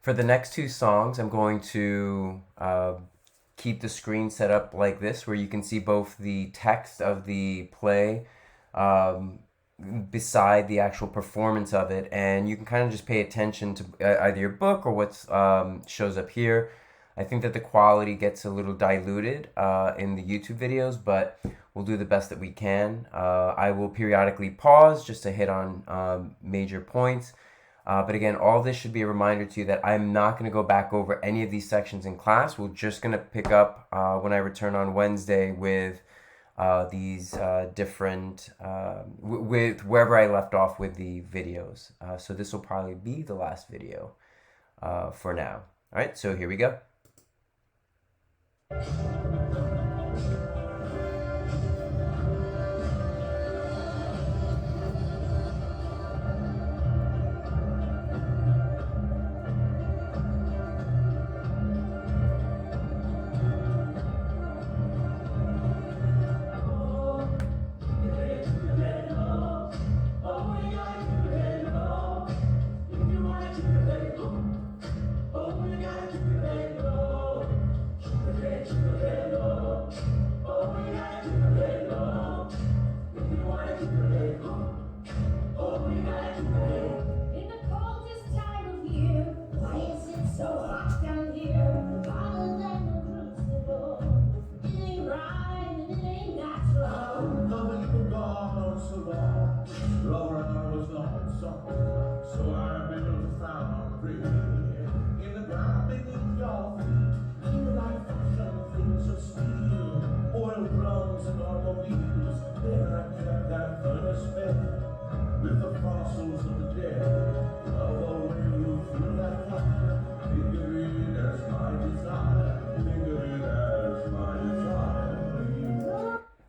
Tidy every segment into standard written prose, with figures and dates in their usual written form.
For the next two songs, I'm going to keep the screen set up like this, where you can see both the text of the play um, beside the actual performance of it, and you can kind of just pay attention to either your book or what shows up here. I think that the quality gets a little diluted in the YouTube videos, but we'll do the best that we can. I will periodically pause just to hit on major points. But again, all this should be a reminder to you that I'm not going to go back over any of these sections in class. We're just going to pick up when I return on Wednesday with these different, with wherever I left off with the videos. So this will probably be the last video for now. All right, so here we go.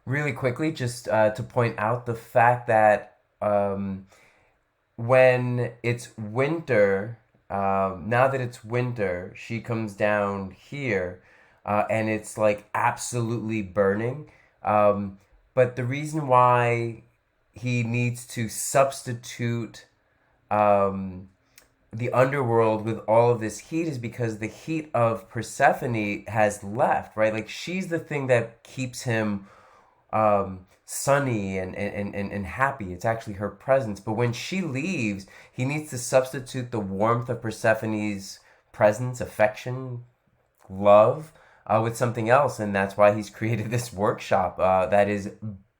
Really quickly, just to point out the fact that when it's winter, now that it's winter, she comes down here and it's like absolutely burning. But the reason why he needs to substitute the underworld with all of this heat is because the heat of Persephone has left, right? Like she's the thing that keeps him sunny and happy. It's actually her presence. But when she leaves, he needs to substitute the warmth of Persephone's presence, affection, love with something else. And that's why he's created this workshop that is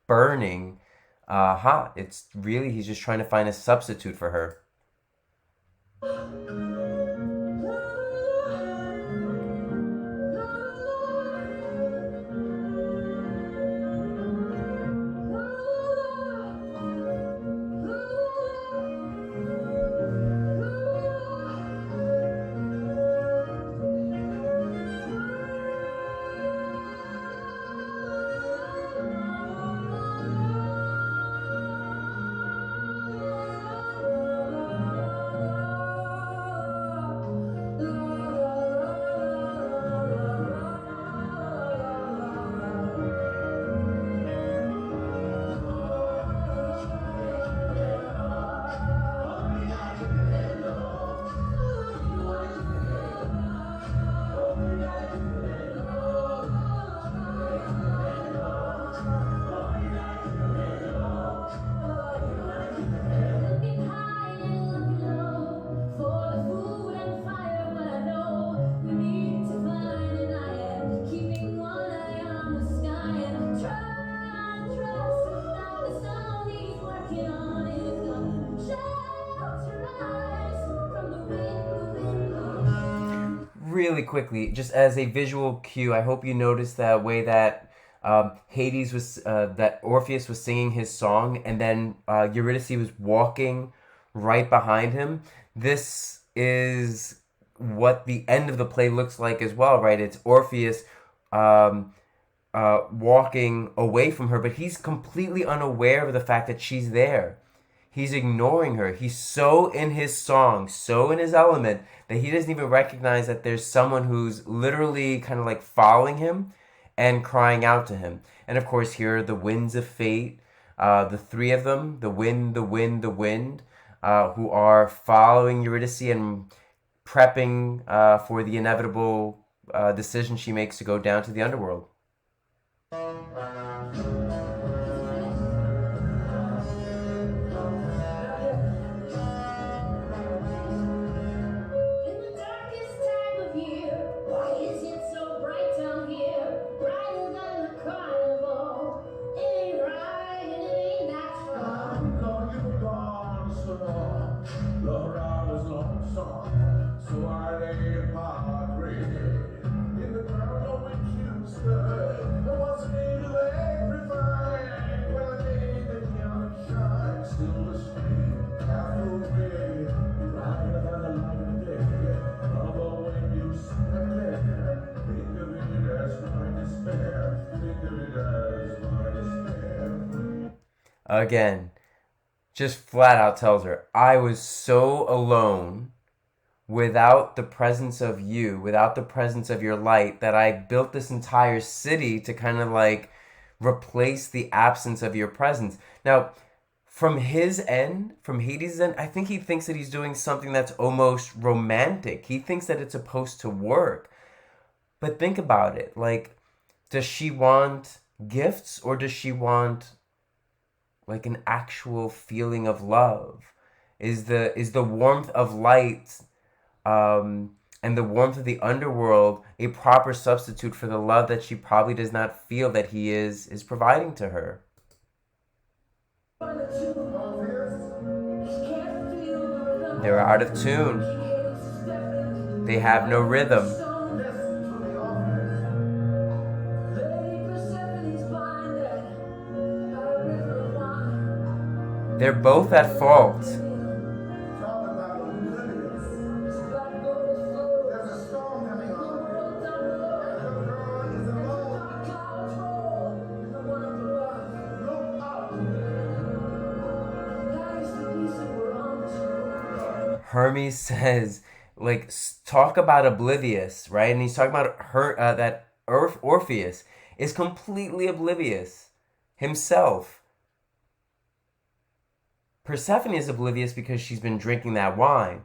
burning hot. It's really, he's just trying to find a substitute for her. Really quickly, just as a visual cue, I hope you noticed that way that Hades was, that Orpheus was singing his song, and then Eurydice was walking right behind him. This is what the end of the play looks like as well, right? It's Orpheus walking away from her, but he's completely unaware of the fact that she's there. He's ignoring her. He's so in his song, so in his element, that he doesn't even recognize that there's someone who's literally kind of like following him and crying out to him. And of course, here are the winds of fate, the three of them, the wind, the wind, the wind, who are following Eurydice and prepping for the inevitable decision she makes to go down to the underworld. In the darkest time of year, why is it so bright down here? Brighter than the carnival. It ain't right and it ain't natural. I'm gone, you're gone, so long. Lord, I was lonesome, so I lay my grave in the ground on which you stood. There was an angel electrifying when the day that young shine still the stream half away, brighter than the light of day. Although when you slept there, think of it as my despair. Think of it as my despair. Again, just flat out tells her, I was so alone without the presence of you, without the presence of your light, that I built this entire city to kind of like replace the absence of your presence. Now, from his end, from Hades' end, I think he thinks that he's doing something that's almost romantic. He thinks that it's supposed to work. But think about it. Like, does she want gifts or does she want like an actual feeling of love? Is the warmth of light and the warmth of the underworld a proper substitute for the love that she probably does not feel that he is providing to her? They're out of tune. They have no rhythm. They're both at fault. Hermes says, like, talk about oblivious, right? And he's talking about her that Orpheus is completely oblivious himself. Persephone is oblivious because she's been drinking that wine,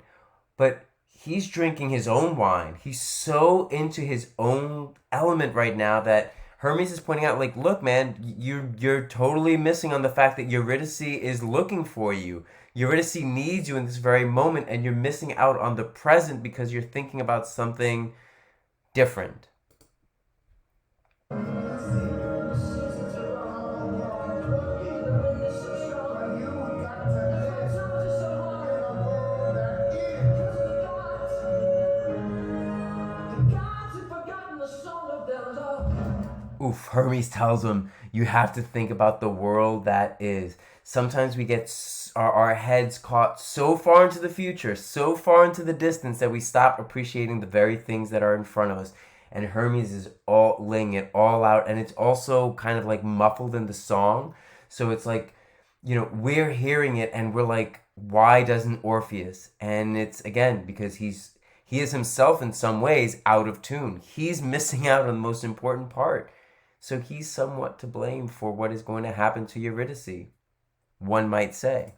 but he's drinking his own wine. He's so into his own element right now that Hermes is pointing out, like, look, man, you're totally missing on the fact that Eurydice is looking for you. Eurydice needs you in this very moment, and you're missing out on the present because you're thinking about something different. Oof, Hermes tells him, you have to think about the world that is. Sometimes we get our heads caught so far into the future, so far into the distance that we stop appreciating the very things that are in front of us. And Hermes is all laying it all out, and it's also kind of like muffled in the song. So it's like, we're hearing it and we're like, why doesn't Orpheus? And it's again because he is himself in some ways out of tune. He's missing out on the most important part. So he's somewhat to blame for what is going to happen to Eurydice, one might say.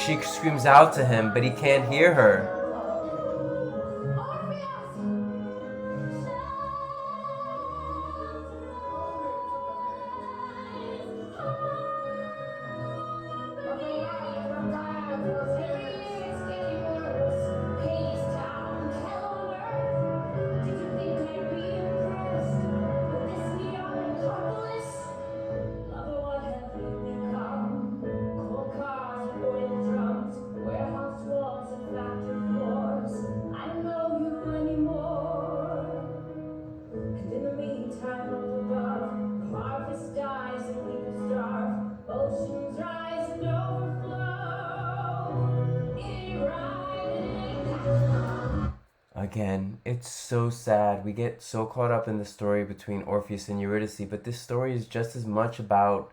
She screams out to him, but he can't hear her. Again, it's so sad. We get so caught up in the story between Orpheus and Eurydice, but this story is just as much about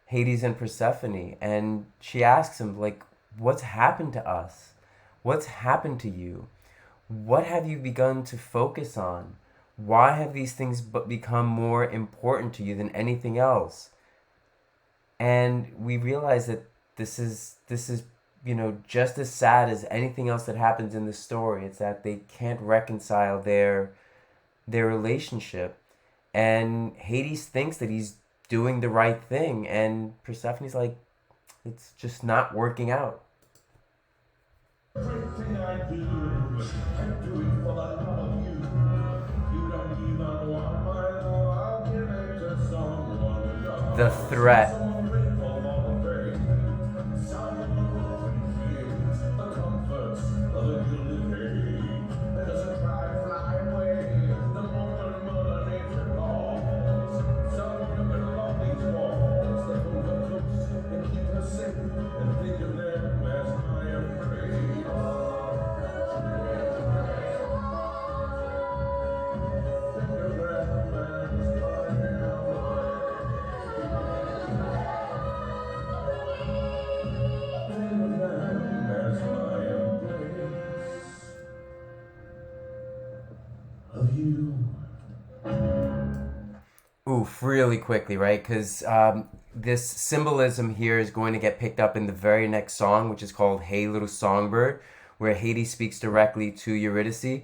Hades and Persephone. And she asks him, like, what's happened to us? What's happened to you? What have you begun to focus on? Why have these things become more important to you than anything else? And we realize that this is just as sad as anything else that happens in the story. It's that they can't reconcile their relationship, and Hades thinks that he's doing the right thing, and Persephone's like, it's just not working out. Everything I do, I do it for the love of you. You don't even want my love, I'll give it to someone The else. threat. Someone grateful for the faith, someone who feels the comforts of a gilded cage. That doesn't try to fly away the moment Mother Nature calls. Some you can love these walls that hold her close and keep her safe, and think of them as I am praised. Of you. Oof, really quickly, right? Because this symbolism here is going to get picked up in the very next song, which is called Hey Little Songbird, where Hades speaks directly to Eurydice.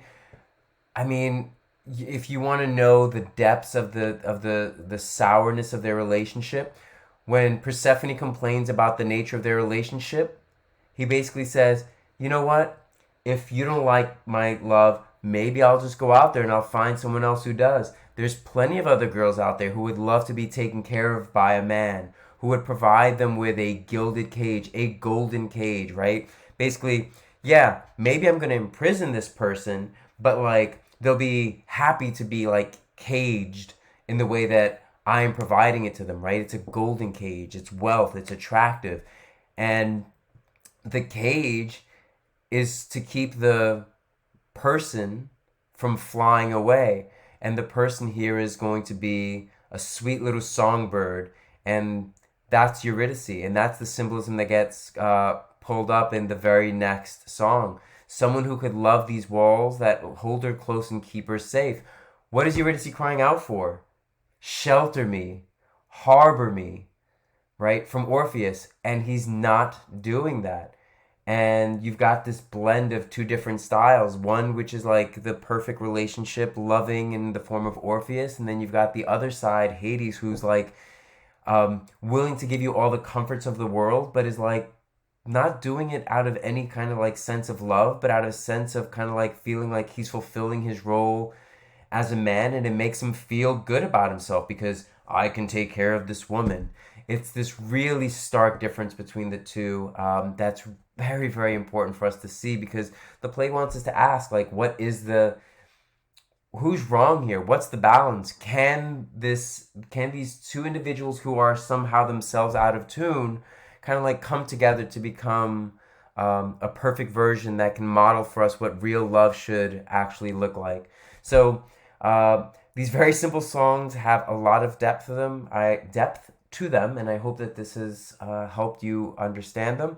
I mean, if you want to know the depths of the sourness of their relationship, when Persephone complains about the nature of their relationship, he basically says, "You know what? If you don't like my love, maybe I'll just go out there and I'll find someone else who does. There's plenty of other girls out there who would love to be taken care of by a man, who would provide them with a gilded cage, a golden cage," right? Basically, yeah, maybe I'm going to imprison this person, but like they'll be happy to be like caged in the way that I'm providing it to them, right? It's a golden cage, it's wealth, it's attractive. And the cage is to keep the person from flying away. And the person here is going to be a sweet little songbird. And that's Eurydice. And that's the symbolism that gets pulled up in the very next song. Someone who could love these walls that hold her close and keep her safe. What is Eurydice crying out for? Shelter me, harbor me, right? From Orpheus. And he's not doing that. And you've got this blend of two different styles, one which is like the perfect relationship, loving in the form of Orpheus, and then you've got the other side, Hades, who's like willing to give you all the comforts of the world, but is like not doing it out of any kind of like sense of love, but out of a sense of kind of like feeling like he's fulfilling his role as a man, and it makes him feel good about himself because I can take care of this woman. It's this really stark difference between the two, that's very, very important for us to see, because the play wants us to ask, like, who's wrong here? What's the balance? Can these two individuals who are somehow themselves out of tune kind of like come together to become a perfect version that can model for us what real love should actually look like? So these very simple songs have a lot of depth to them, and I hope that this has helped you understand them.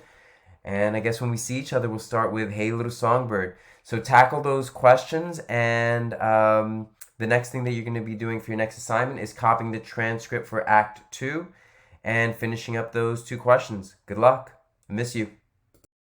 And I guess when we see each other, we'll start with Hey Little Songbird. So tackle those questions, and the next thing that you're going to be doing for your next assignment is copying the transcript for Act 2 and finishing up those two questions. Good luck. I miss you.